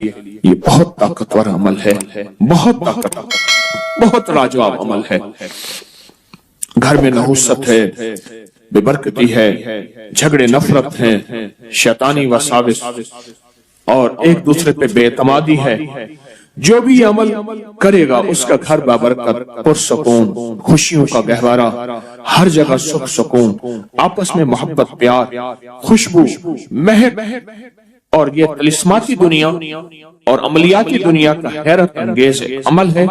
یہ بہت طاقتور عمل ہے، بہت طاقتور، بہت لاجواب عمل ہے۔ گھر میں نحوست ہے، بے برکتی ہے، جھگڑے نفرت ہیں، شیطانی وساوس اور ایک دوسرے پہ بے اعتمادی ہے، جو بھی یہ عمل کرے گا اس کا گھر بابرکت، پرسکون، خوشیوں کا گہوارہ، ہر جگہ سکھ سکون، آپس میں محبت، پیار، خوشبو، مہک، اور یہ طلسماتی دنیا اور عملیاتی دنیا کا حیرت انگیز عمل ہے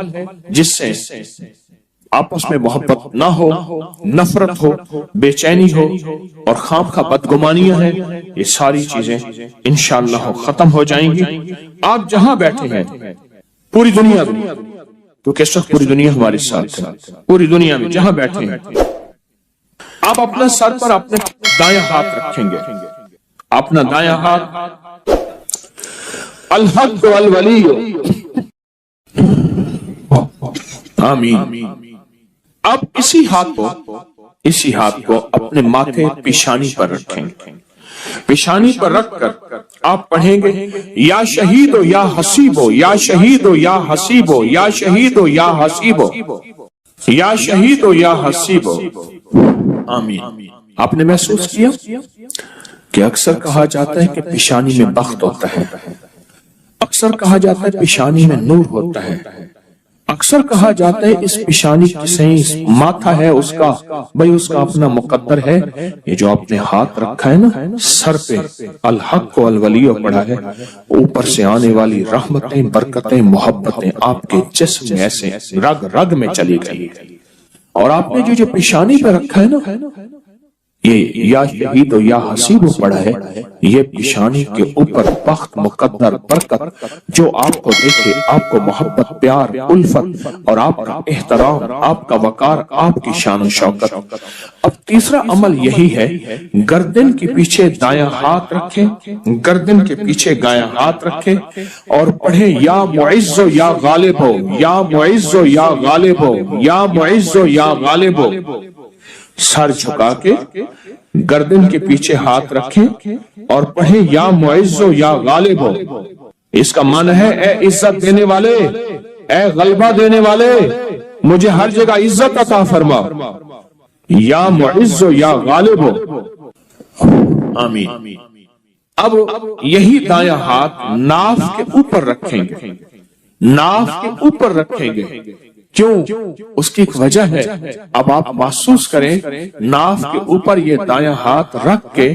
جس سے آپس میں محبت نہ ہو، نفرت ہو، بے چینی ہو اور خام خواہ بدگمانیاں ہیں، یہ ساری چیزیں انشاءاللہ ختم ہو جائیں گی۔ آپ جہاں بیٹھے ہیں پوری دنیا میں، کیونکہ اس وقت پوری دنیا ہمارے ساتھ ہے، پوری دنیا میں جہاں بیٹھے ہیں آپ اپنا سر پر اپنے دائیں ہاتھ رکھیں گے، اپنا دائیں ہاتھ الحق والولی، آمین۔ اب اسی ہاتھ کو اپنے ماتھے پیشانی پر رکھیں گے، پیشانی پر رکھ کر آپ پڑھیں گے یا شہید یا حسیب، یا شہید یا حسیب، یا شہید یا حسیب، یا شہید یا حسیب، آمین۔ آپ نے محسوس کیا کہ اکثر کہا جاتا ہے کہ پیشانی میں بخت ہوتا ہے، اکثر کہا جاتا ہے پیشانی میں نور ہوتا ہے، اکثر کہا جاتا ہے اس پیشانی سے ماتھا ہے اس کا، بھئی اس کا اپنا مقدر ہے۔ یہ جو آپ نے ہاتھ رکھا ہے نا سر پہ، الحق والولی پڑھا ہے، اوپر سے آنے والی رحمتیں، برکتیں، محبتیں آپ کے جسم میں ایسے رگ رگ میں چلی گئی، اور آپ نے جو پیشانی پہ رکھا ہے نا یہ یا شہید و یا حسیب پڑھا ہے، یہ پیشانی کے اوپر بخت، مقدر، برکت جو آپ کو دیکھے، آپ کو محبت، پیار، الفت اور آپ کا احترام، آپ کا وقار، آپ کی شان و شوکت۔ اب تیسرا عمل یہی ہے، گردن کے پیچھے دایاں ہاتھ رکھیں، گردن کے پیچھے دایاں ہاتھ رکھیں اور پڑھیں یا معز و یا غالب ہو، یا معز و یا غالب ہو، یا معز و یا غالب ہو۔ سر جھکا کے گردن کے پیچھے ہاتھ رکھیں اور پڑھیں یا معز و یا غالب ہو۔ اس کا معنی ہے اے عزت دینے والے، اے غلبہ دینے والے، مجھے ہر جگہ عزت عطا فرما، یا معز و یا غالب ہو، آمین۔ اب یہی دایاں ہاتھ ناف کے اوپر رکھیں گے، ناف کے اوپر رکھیں گے، کیوں؟ اس کی ایک وجہ ہے، اب آپ محسوس کریں ناف کے اوپر یہ دایاں ہاتھ رکھ کے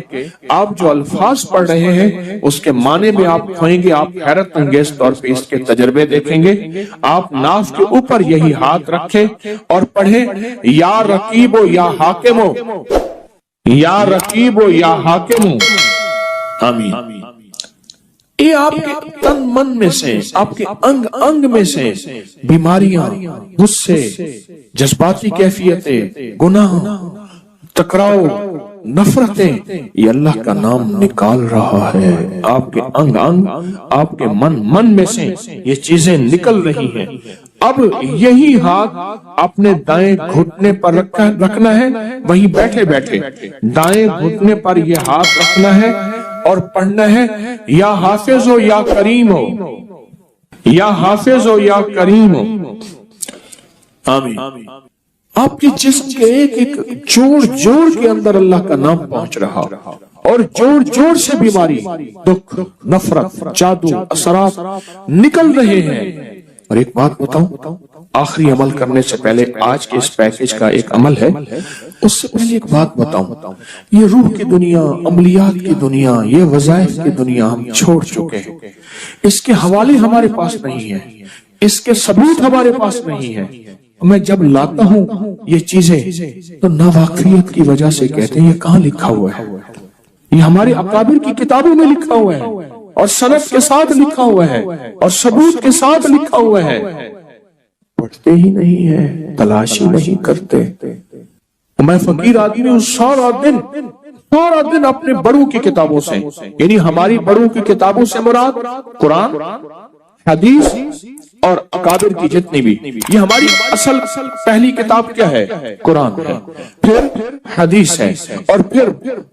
آپ جو الفاظ پڑھ رہے ہیں اس کے معنی میں آپ کھوئیں گے، آپ حیرت انگیز طور پہ اس کے تجربے دیکھیں گے۔ آپ ناف کے اوپر یہی ہاتھ رکھیں اور پڑھیں یا رقیب و یا حاکم ہو، یا رقیب و یا حاکم ہو، آمین۔ یہ آپ کے تن من میں سے، آپ کے انگ انگ میں سے بیماریاں، غصے، جذباتی کیفیتیں، گناہ، ٹکراؤ، نفرتیں، یہ اللہ کا نام نکال رہا ہے۔ آپ کے انگ انگ، آپ کے من میں سے یہ چیزیں نکل رہی ہیں۔ اب یہی ہاتھ اپنے دائیں گھٹنے پر رکھنا ہے، وہیں بیٹھے بیٹھے دائیں گھٹنے پر یہ ہاتھ رکھنا ہے اور پڑھنا ہے یا حافظ ہو یا کریم ہو، یا حافظ ہو یا کریم ہو، آمین۔ آپ کے جسم کے ایک ایک جوڑ جوڑ کے اندر اللہ کا نام پہنچ رہا، اور جوڑ جوڑ سے بیماری، دکھ، نفرت، جادو، اثرات نکل رہے ہیں۔ اور ایک بات بتاؤں، آخری عمل کرنے سے پہلے آج کے اس پیکج کا ایک عمل ہے، اس سے پہلے ایک بات بتاؤں، یہ روح کی دنیا، عملیات کی دنیا، یہ وظائف کی دنیا ہم چھوڑ چکے ہیں، اس کے حوالے ہمارے پاس نہیں ہیں، اس کے ثبوت ہمارے پاس نہیں ہیں۔ میں جب لاتا ہوں یہ چیزیں تو ناواقفیت کی وجہ سے کہتے ہیں یہ کہاں لکھا ہوا ہے، یہ ہمارے اکابر کی کتابوں میں لکھا ہوا ہے اور سند کے ساتھ لکھا ہوا ہے اور ثبوت کے ساتھ لکھا ہوا ہے، پڑھتے ہی نہیں ہے، تلاشی نہیں کرتے۔ میں فقیر آدمی ہوں، سارا دن اپنے بڑوں کی کتابوں سے، یعنی ہماری بڑوں کی کتابوں سے مراد قرآن، حدیث اور اکابر کی جتنی بھی، یہ ہماری اصل پہلی کتاب کیا ہے؟ قرآن ہے، پھر حدیث ہے، اور پھر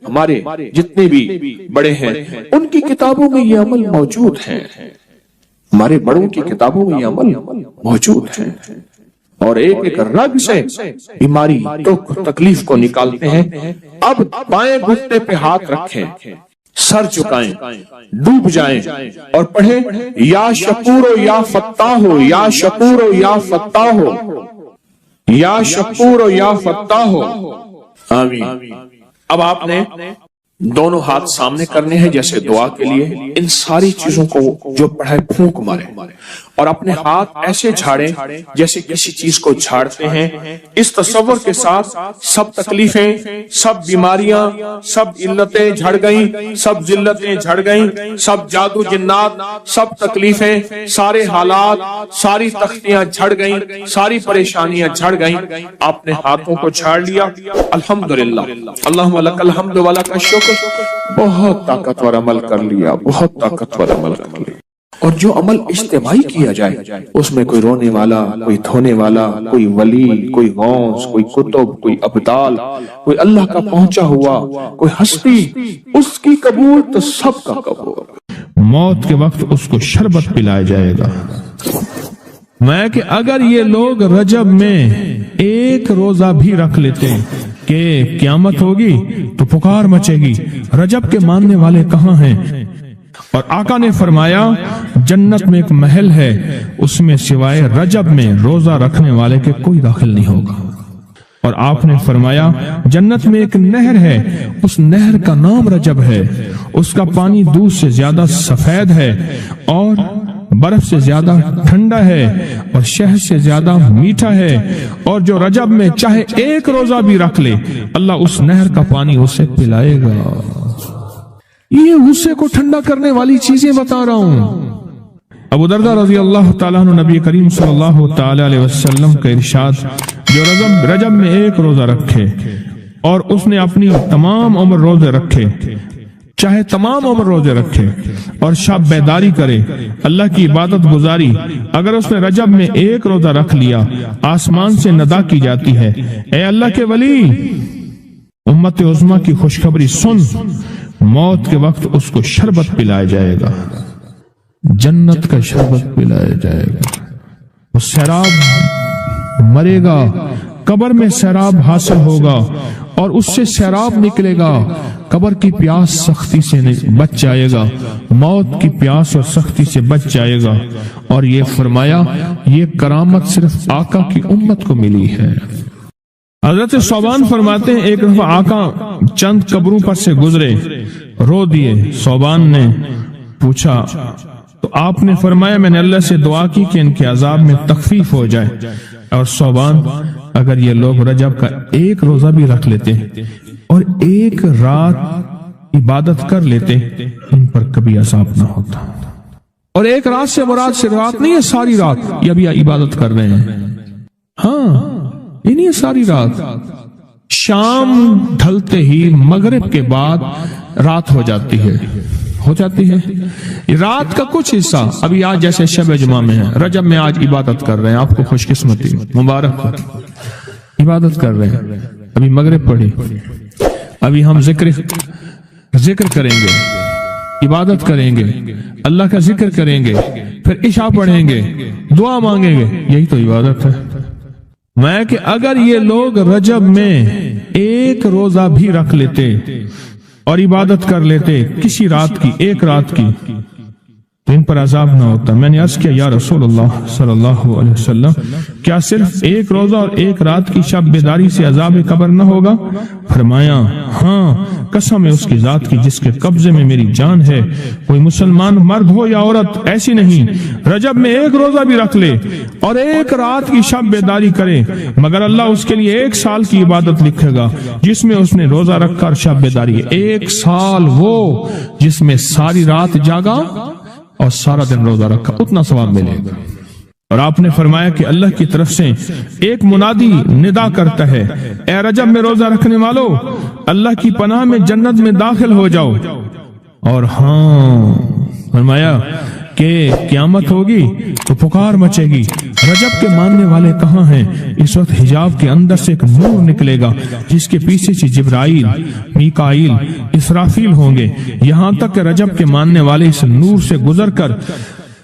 ہمارے جتنے بھی بڑے ہیں ان کی کتابوں میں یہ عمل موجود ہے۔ ہمارے بڑوں کی کتابوں میں یہ عمل موجود ہے، اور ایک ایک رگ سے بیماری دکھ تکلیف کو نکالتے ہیں۔ اب بائیں گھٹنے پہ ہاتھ رکھیں، سر جھکائیں، ڈوب جائیں اور پڑھیں یا شکور و یا فتاح ہو، یا شکور و یا فتاح ہو، یا شکور و یا فتاح ہو، آمین۔ اب آپ نے دونوں ہاتھ سامنے کرنے ہیں جیسے دعا کے لیے، ان ساری چیزوں کو جو پڑھے پھونک مارے اور اپنے ہاتھ ایسے جھاڑیں جیسے کسی چیز کو جھاڑتے ہیں، اس تصور کے ساتھ سب تکلیفیں، سب بیماریاں، سب علتیں جھڑ گئیں، سب ذلتیں جھڑ گئیں، سب جادو جنات، سب تکلیفیں، سارے حالات، ساری تختیاں جھڑ گئیں، ساری پریشانیاں جھڑ گئیں۔ آپ نے ہاتھوں کو جھاڑ لیا، الحمدللہ، اللہم لک الحمد و لک الشکر، بہت طاقتور عمل کر لیا، بہت طاقتور عمل کر لیا۔ اور جو عمل اجتماعی کیا جائے اس میں کوئی رونے والا، کوئی دھونے والا، کوئی ولی، کوئی غوث، کوئی کتب، کوئی ابدال، کوئی اللہ کا پہنچا ہوا، کوئی ہستی، اس کی قبول تو سب کا قبول۔ موت کے وقت اس کو شربت پلایا جائے گا۔ میں کہ اگر یہ لوگ رجب میں ایک روزہ بھی رکھ لیتے کہ قیامت ہوگی تو پکار مچے گی، رجب کے ماننے والے کہاں ہیں؟ اور آقا نے فرمایا جنت میں ایک محل ہے، اس میں سوائے رجب میں روزہ رکھنے والے کے کوئی داخل نہیں ہوگا۔ اور آپ نے فرمایا جنت میں ایک نہر ہے، اس نہر کا نام رجب ہے، اس کا پانی دودھ سے زیادہ سفید ہے اور برف سے زیادہ ٹھنڈا ہے اور شہد سے زیادہ میٹھا ہے، اور جو رجب میں چاہے ایک روزہ بھی رکھ لے اللہ اس نہر کا پانی اسے پلائے گا۔ یہ غصے کو ٹھنڈا کرنے والی چیزیں بتا رہا ہوں۔ ابو درداء رضی اللہ تعالیٰ عنہ نبی کریم صلی اللہ تعالیٰ علیہ وسلم کا ارشاد، جو رجب میں ایک روزہ رکھے اور اس نے اپنی تمام عمر روزے رکھے، چاہے تمام عمر روزے رکھے اور شب بیداری کرے، اللہ کی عبادت گزاری، اگر اس نے رجب میں ایک روزہ رکھ لیا آسمان سے ندا کی جاتی ہے، اے اللہ کے ولی، امت عظمیٰ کی خوشخبری سن، موت کے وقت اس کو شربت پلایا جائے گا، جنت کا شربت پلایا جائے گا، وہ سیراب مرے گا، قبر میں سیراب حاصل ہوگا اور اس سے سیراب نکلے گا، قبر کی پیاس سختی سے بچ جائے گا، موت کی پیاس اور سختی سے بچ جائے گا۔ اور یہ فرمایا یہ کرامت صرف آقا کی امت کو ملی ہے۔ حضرت صوبان فرماتے ہیں ایک دفعہ آقا چند قبروں پر سے گزرے، رو دیے۔ صوبان نے پوچھا تو آپ نے فرمایا میں نے اللہ سے دعا کی کہ ان کے عذاب میں تخفیف ہو جائے، اور صوبان اگر یہ لوگ رجب کا ایک روزہ بھی رکھ لیتے اور ایک رات عبادت کر لیتے ان پر کبھی عذاب نہ ہوتا۔ اور ایک رات سے مراد سے رات نہیں ہے، ساری رات یہ ابھی عبادت کر رہے ہیں، ہاں یہ نہیں ہے ساری رات، شام ڈھلتے ہی مغرب کے بعد رات ہو جاتی ہے رات کا کچھ حصہ، ابھی آج جیسے شب جمعہ میں ہے، رجب میں آج عبادت کر رہے ہیں، آپ کو خوش قسمتی مبارک ہو، عبادت کر رہے ہیں، ابھی مغرب پڑھی، ابھی ہم ذکر کریں گے، عبادت کریں گے، اللہ کا ذکر کریں گے، پھر عشاء پڑھیں گے، دعا مانگیں گے، یہی تو عبادت ہے۔ میں کہ اگر یہ لوگ رجب میں ایک روزہ بھی رکھ لیتے اور عبادت کر لیتے کسی رات کی، ایک رات کی، تو ان پر عذاب نہ ہوتا۔ میں نے عرض کیا یا رسول اللہ صلی اللہ علیہ وسلم، کیا صرف ایک روزہ اور ایک رات کی شب بیداری سے عذاب قبر نہ ہوگا؟ فرمایا ہاں، قسم ہے اس کی ذات کی جس کے قبضے میں میری جان ہے، کوئی مسلمان مرد ہو یا عورت ایسی نہیں رجب میں ایک روزہ بھی رکھ لے اور ایک رات کی شب بیداری کرے مگر اللہ اس کے لیے 1 سال کی عبادت لکھے گا جس میں اس نے روزہ رکھا اور شب بیداری، 1 سال وہ جس میں ساری رات جاگا اور سارا دن روزہ رکھا، اتنا ثواب ملے گا۔ اور آپ نے فرمایا کہ اللہ کی طرف سے ایک منادی ندا کرتا ہے، اے رجب میں روزہ رکھنے والو، اللہ کی پناہ میں جنت میں داخل ہو جاؤ۔ اور ہاں فرمایا کہ قیامت ہوگی تو پکار مچے گی، رجب کے ماننے والے کہاں ہیں؟ اس وقت حجاب کے اندر سے ایک نور نکلے گا جس کے پیچھے سے جبرائیل، میکائیل، اسرافیل ہوں گے، یہاں تک کہ رجب کے ماننے والے اس نور سے گزر کر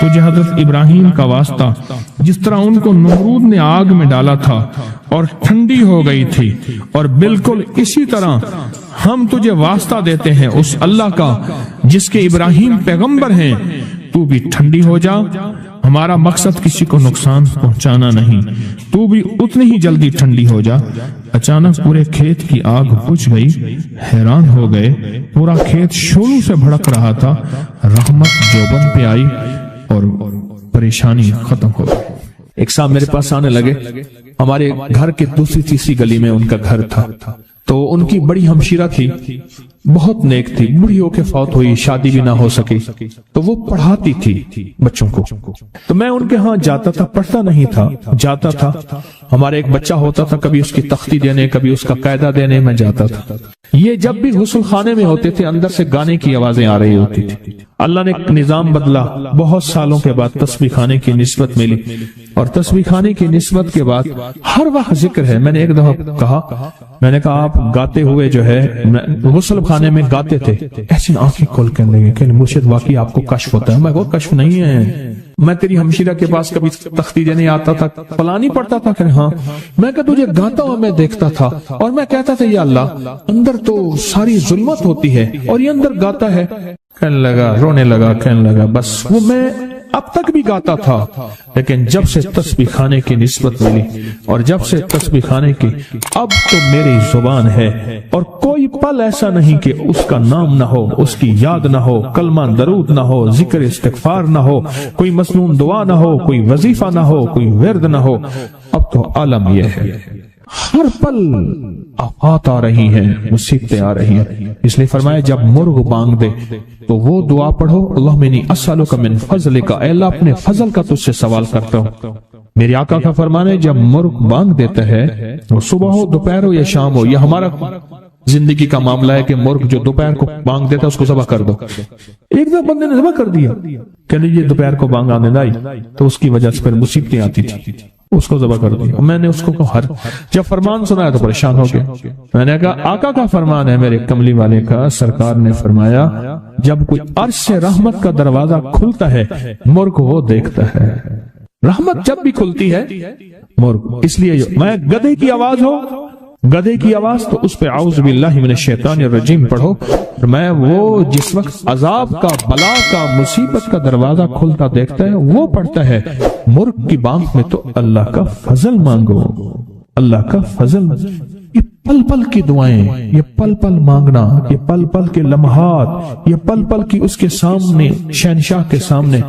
تجھے حضرت ابراہیم کا واسطہ جس طرح ان کو نمرود نے آگ میں ڈالا تھا اور ٹھنڈی ہو گئی تھی، اور بالکل اسی طرح ہم تجھے واسطہ دیتے ہیں اس اللہ کا جس کے ابراہیم پیغمبر ہیں، تو بھی ٹھنڈی ہو جا۔ ہمارا مقصد کسی کو نقصان پہنچانا نہیں، تو بھی اتنی ہی جلدی ٹھنڈی ہو جا۔ اچانک پورے کھیت کی آگ بجھ گئی، حیران ہو گئے، پورا کھیت شعلوں سے بھڑک رہا تھا۔ رحمت جوبن پہ آئی اور پریشانی ختم ہو گئی۔ ایک صاحب میرے پاس آنے لگے، ہمارے گھر کے دوسری تیسری گلی میں ان کا گھر تھا، تو ان کی بڑی ہمشیرہ تھی، بہت نیک تھی، بڑی ہو کے فوت ہوئی، شادی بھی نہ ہو سکی، تو وہ پڑھاتی تھی بچوں کو، تو میں ان کے ہاں جاتا تھا، پڑھتا نہیں تھا، جاتا تھا۔ ہمارے ایک بچہ ہوتا تھا، کبھی اس کی تختی دینے، کبھی اس کا قاعدہ دینے میں جاتا تھا۔ یہ جب بھی غسل خانے میں ہوتے تھے، اندر سے گانے کی آوازیں آ رہی ہوتی تھی۔ اللہ نے ایک نظام بدلا، بہت سالوں کے بعد تسبیح خانے کی نسبت ملی، اور تسبیح خانے کی نسبت کے بعد ہر وقت ذکر ہے۔ میں نے ایک دفعہ کہا، میں نے کہا آپ گاتے ہوئے جو ہے غسل خانے میں گاتے تھے، ایسی آنکھیں کھول کے لگے کہ مرشد واقعی آپ کو کشف ہوتا ہے۔ میں وہ کشف نہیں ہے، میں تیری ہمشیرہ کے پاس کبھی تختی دینے آتا تھا، پلانی پڑتا تھا کہ ہاں، میں کہ تجھے گاتا ہوا میں دیکھتا تھا، اور میں کہتا تھا یا اللہ اندر تو ساری ظلمت ہوتی ہے اور یہ اندر گاتا ہے۔ کہنے لگا، رونے لگا، کہنے لگا بس وہ میں اب تک بھی گاتا تھا، لیکن جب سے تسبیح خانے کی نسبت ملی اور جب سے تسبیح خانے کی، اب تو میری زبان ہے، اور کوئی پل ایسا نہیں کہ اس کا نام نہ ہو، اس کی یاد نہ ہو، کلمہ درود نہ ہو، ذکر استغفار نہ ہو، کوئی مسنون دعا نہ ہو، کوئی وظیفہ نہ ہو، کوئی ورد نہ ہو۔ اب تو عالم یہ ہے، ہر پل آفات آ رہی ہیں، مصیبتیں آ رہی ہیں، اس لیے فرمایا جب مرغ بانگ دے تو وہ دعا پڑھو، اللہم انی اسألک من فضلک، اے اللہ اپنے فضل کا تجھ سے سوال کرتا ہوں۔ میرے آقا کا فرمان ہے جب مرغ بانگ دیتا ہے، وہ صبح ہو، دوپہر ہو یا شام ہو، یہ ہمارا زندگی کا معاملہ ہے کہ مرغ جو دوپہر کو بانگ دیتا ہے اس کو ذبح کر دو۔ ایک دو بندے نے ذبح کر دیا کہ یہ دوپہر کو بانگ آنے لائی، تو اس کی وجہ سے پھر مصیبتیں آتی تھی، اس کو ذبح کر دیا۔ میں نے اس کو جب فرمان سنا تو پریشان ہو گیا۔ میں نے کہا آقا کا فرمان ہے، میرے کملی والے کا، سرکار نے فرمایا جب کوئی عرش سے رحمت کا دروازہ کھلتا ہے، مرغ وہ دیکھتا ہے۔ رحمت جب بھی کھلتی ہے مرغ، اس لیے میں گدھے کی آواز ہو، گدھے کی آواز تو اس پہ اعوذ باللہ من الشیطان الرجیم پڑھو، میں وہ جس وقت عذاب کا، بلا کا، مصیبت کا دروازہ کھلتا دیکھتا ہے وہ پڑھتا ہے۔ مرغ کی بانگ میں تو اللہ کا فضل مانگو، اللہ کا فضل۔ یہ پل پل کی دعائیں، یہ پل پل مانگنا، یہ پل پل کے لمحات، یہ پل پل کی اس کے سامنے، شہنشاہ کے سامنے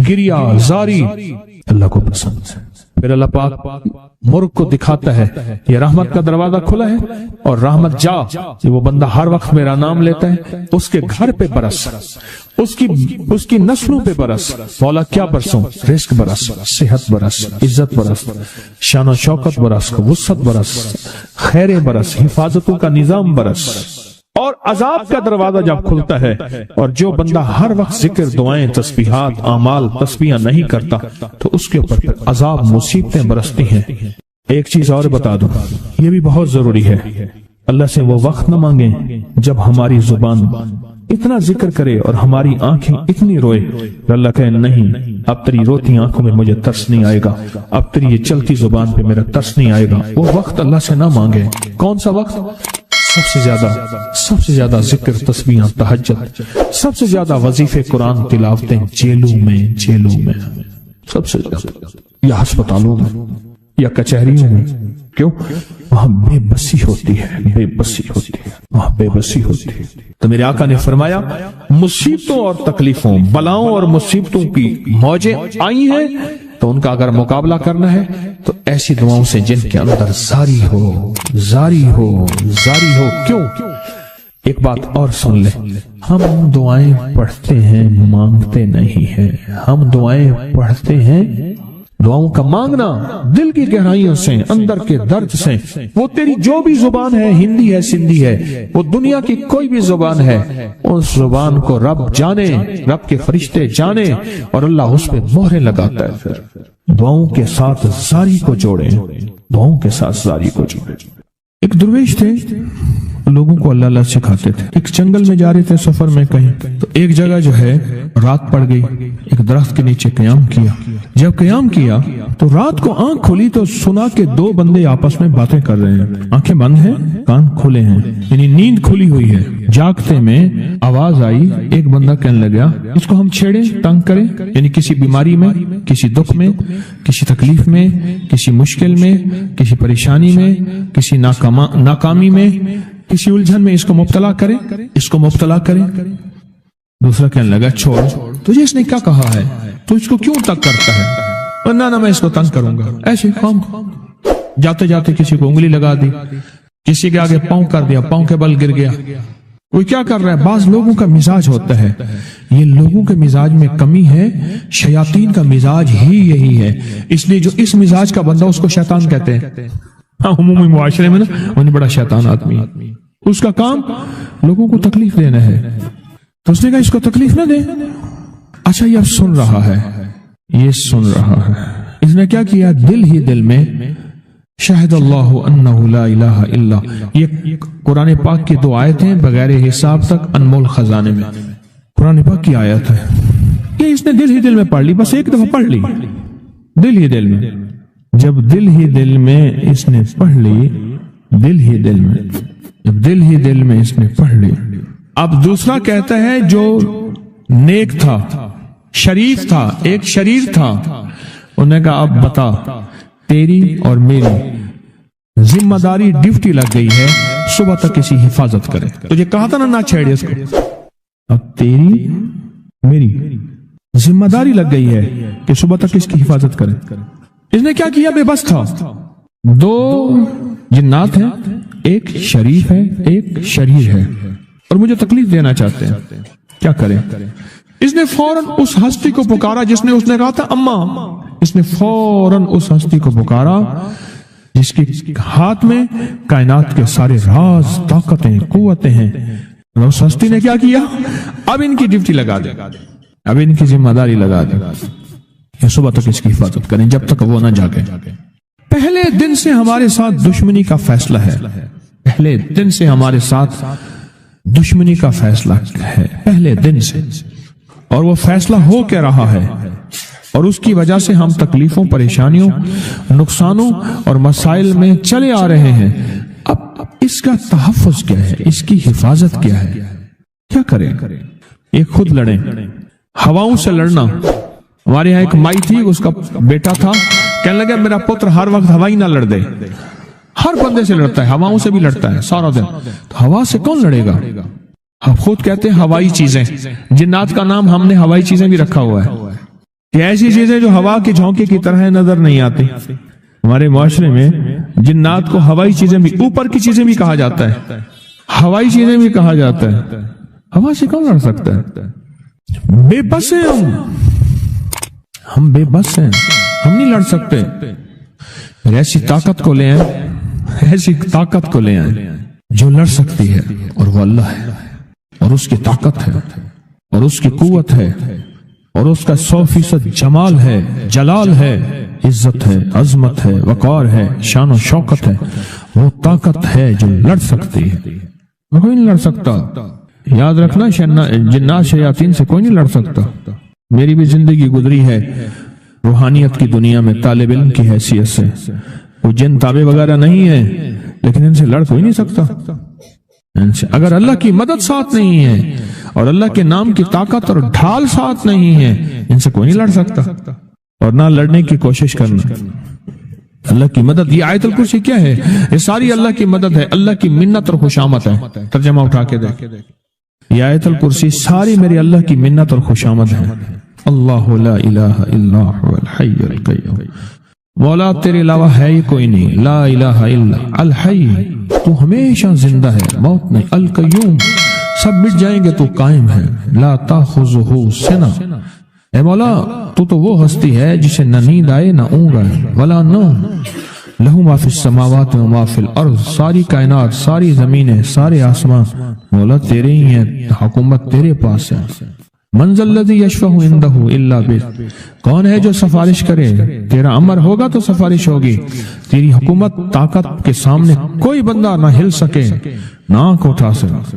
گریا زاری اللہ کو پسند ہے۔ پھر اللہ پاک مرغ کو دکھاتا ہے یہ رحمت کا دروازہ کھلا ہے، اور رحمت جا، وہ بندہ ہر وقت میرا نام لیتا ہے، اس کے گھر پہ برس، اس کی نسلوں پہ برس، مولا کیا برسوں، رزق برس، صحت برس، عزت برس، شان و شوکت برس، وسعت برس، خیر برس، حفاظتوں کا نظام برس۔ اور عذاب کا دروازہ جب کھلتا ہے، اور جو بندہ ہر وقت ذکر، دعائیں، تسبیحات، اعمال، تسبیحاں نہیں کرتا، تو اس کے اوپر پھر عذاب، مصیبتیں برستی ہیں۔ ایک چیز اور بتا دوں، یہ بھی بہت ضروری ہے، اللہ سے وہ وقت نہ مانگیں جب ہماری زبان اتنا ذکر کرے اور ہماری آنکھیں اتنی روئے، اللہ کہے نہیں، اب تیری روتی آنکھوں میں مجھے ترس نہیں آئے گا، اب تیری یہ چلتی زبان پہ میرا ترس نہیں آئے گا۔ وہ وقت اللہ سے نہ مانگے۔ کون سا وقت؟ سب سے زیادہ ذکر، تسبیحاں، تہجد، سب سے زیادہ وظیفے، قرآن تلاوتیں، جیلوں میں سب سے زیادہ، یا ہسپتالوں میں یا کچہریوں میں۔ کیوں؟ وہاں بے بسی ہوتی ہے، وہاں بے بسی ہوتی ہے۔ تو میرے آقا نے فرمایا مصیبتوں اور تکلیفوں، بلاؤں اور مصیبتوں کی موجیں آئی ہیں، تو ان کا اگر مقابلہ کرنا ہے تو ایسی دعاؤں سے جن کے اندر زاری ہو۔ کیوں؟ ایک بات اور سن لیں، ہم دعائیں پڑھتے ہیں، مانگتے نہیں ہیں۔ ہم دعائیں پڑھتے ہیں، دعاؤں کا مانگنا دل کی گہرائیوں سے، اندر کے درد سے۔ وہ تیری جو بھی زبان ہے، ہندی ہے، سندھی ہے، وہ دنیا کی کوئی بھی زبان ہے، اس زبان کو رب جانے، رب کے فرشتے جانے، اور اللہ اس پہ مہریں لگاتا ہے۔ پھر دعاؤں کے ساتھ زاری کو جوڑیں، دعاؤں کے ساتھ زاری کو جوڑیں۔ ایک درویش تھے، لوگوں کو اللہ اللہ سکھاتے تھے۔ ایک جنگل میں جا رہے تھے سفر میں کہیں، تو ایک جگہ جو ہے رات پڑ گئی، ایک درخت کے نیچے قیام کیا. جب قیام کیا تو رات کو آنکھ کھلی تو سنا کہ دو بندے آپس میں باتیں کر رہے ہیں. آنکھیں بند ہیں, کان کھلے ہیں, یعنی نیند کھلی ہوئی ہے. جاگتے میں آواز آئی, ایک بندہ کہنے لگا اس کو ہم چھیڑیں, تنگ کریں, یعنی کسی بیماری میں, کسی دکھ میں, کسی تکلیف میں, کسی مشکل میں, کسی پریشانی میں, کسی ناکامی میں, کسی الجھن میں اس کو مبتلا کریں, اس کو مبتلا کریں. دوسرا کہنے لگا چھوڑ, تجھے اس نے کیا کہا ہے, تو اس کو کیوں تنگ کرتا ہے؟ نہ میں اس کو تنگ کروں گا. ایسے خام جاتے جاتے کسی کو انگلی لگا دی, کسی کے آگے پاؤں کر دیا, پاؤں کے بل گر گیا. کوئی کیا کر رہا ہے؟ بعض لوگوں کا مزاج ہوتا ہے, یہ لوگوں کے مزاج میں کمی ہے, شیاطین کا مزاج ہی یہی ہے. اس لیے جو اس مزاج کا بندہ اس کو شیطان کہتے ہیں. عمومی معاشرے میں نا انہیں بڑا شیطان آدمی, اس کا کام لوگوں کو تکلیف دینا ہے. تو اس نے کہا اس کو تکلیف نہ دے. اچھا یہ اب سن رہا ہے, یہ سن رہا ہے. اس نے کیا کیا, دل ہی دل میں شاہد اللہ انہ لا الہ الا, یہ قرآن پاک کی 2 آیتیں بغیر حساب تک انمول خزانے میں, قرآن پاک کی آیت ہے. یہ اس نے دل ہی دل میں پڑھ لی, بس ایک دفعہ پڑھ لی دل ہی دل میں. جب دل ہی دل میں اس نے پڑھ لی, دل ہی دل میں, جب دل ہی دل میں اس نے پڑھ لی. اب دوسرا کہتا ہے جو نیک تھا, شریف تھا, ایک شریر تھا, انہوں نے کہا اب بتا, تیری اور میری ذمہ داری ڈیوٹی لگ گئی ہے, صبح تک کسی حفاظت کرے. تجھے کہا تھا نہ چھیڑے اس کو, اب تیری میری ذمہ داری لگ گئی ہے کہ صبح تک اس کی حفاظت کرے. اس نے کیا کیا, بے بس تھا. 2 جنات ہیں, ایک شریف ہے, ایک شریر ہے, اور مجھے تکلیف دینا چاہتے ہیں, کیا کریں؟ اس نے فوراً اس ہستی کو پکارا جس نے کہا تھا اماں. اس نے فوراً اس ہستی کو پکارا جس کے ہاتھ میں کائنات کے سارے راز, طاقتیں, قوتیں ہیں. اور اس ہستی نے کیا کیا, اب ان کی ڈیوٹی لگا دے, اب ان کی ذمہ داری لگا دے, یہ صبح تک اس کی حفاظت کریں جب تک وہ نہ جاگے. پہلے دن سے ہمارے ساتھ دشمنی کا فیصلہ ہے, پہلے دن سے ہمارے ساتھ دشمنی کا فیصلہ ہے, پہلے دن سے, اور وہ فیصلہ ہو کے رہا ہے, اور اس کی وجہ سے ہم تکلیفوں, پریشانیوں, نقصانوں اور مسائل میں چلے آ رہے ہیں. اب اس کا تحفظ کیا ہے, اس کی حفاظت کیا ہے, کیا کریں؟ یہ خود لڑیں. ہواؤں سے لڑنا, ہمارے یہاں ایک مائی تھی, اس کا بیٹا تھا, کہنے لگا میرا پتر ہر وقت ہوائی نہ لڑ دے, ہر بندے سے لڑتا ہے, ہواؤں سے بھی لڑتا ہے سارا دن. تو ہوا سے کون لڑے گا؟ ہم خود کہتے ہیں ہوائی چیزیں, جنات کا نام ہم نے ہوائی چیزیں بھی رکھا ہوا ہے, کہ ایسی چیزیں جو ہوا کے جھونکے کی طرح نظر نہیں آتی. ہمارے معاشرے میں جنات کو ہوائی چیزیں بھی, اوپر کی چیزیں بھی کہا جاتا ہے, ہوائی چیزیں بھی کہا جاتا ہے. ہوا سے کون لڑ سکتا ہے؟ بے بس ہیں ہم بے بس ہیں, ہم نہیں لڑ سکتے. ایسی طاقت کو لے آئیں, ایسی طاقت کو لے آئیں جو لڑ سکتی ہے, اور وہ اللہ ہے, اور اس کی طاقت ہے, اور اس کی قوت ہے, اور اس کا 100% جمال ہے, جلال ہے, عزت ہے, عظمت ہے, وقار ہے, شان و شوکت ہے. وہ طاقت ہے جو لڑ سکتی ہے, کوئی نہیں لڑ سکتا. یاد رکھنا, جنات شیاطین سے کوئی نہیں لڑ سکتا. میری بھی زندگی گزری ہے روحانیت کی دنیا میں طالب علم کی حیثیت سے. وہ جن تابع وغیرہ نہیں ہے, لیکن ان سے لڑ کوئی نہیں سکتا. اگر اللہ کی مدد ساتھ نہیں ہے, اور اللہ کے نام کی طاقت اور ڈھال ساتھ نہیں ہے, ان سے کوئی نہیں لڑ سکتا. اور نہ لڑنے کی کوشش کرنا. اللہ کی مدد, یہ آیت الکرسی کیا ہے؟ یہ ساری اللہ کی مدد ہے, اللہ کی منت اور خوشامد ہے. ترجمہ اٹھا کے دیکھ, یہ آیت الکرسی ساری میری اللہ کی منت اور خوشامد ہے. اللہ لا الہ الا هو الحی القیوم, مولا تیرے علاوہ ہے ہی کوئی نہیں. لا الہ الا الحی, تو ہمیشہ زندہ ہے, موت نہیں. القیوم, سب مٹ جائیں گے تو قائم ہے. لا تاخذہ سنہ, اے مولا تو وہ ہستی ہے جسے نہ نیند آئے نہ اونگ آئے. ولا نوم, لہو ما فی السماوات و ما فی الارض, ساری کائنات, ساری زمینیں, سارے آسمان مولا تیرے ہی ہیں, حکومت تیرے پاس ہے. من ذا الذی یشفع عندہ الا بإذنہ, کون ہے جو سفارش کرے, تیرا امر ہوگا تو سفارش ہوگی. تیری حکومت, طاقت کے سامنے کوئی بندہ نہ ہل سکے, نہ آنکھ اٹھا سکے.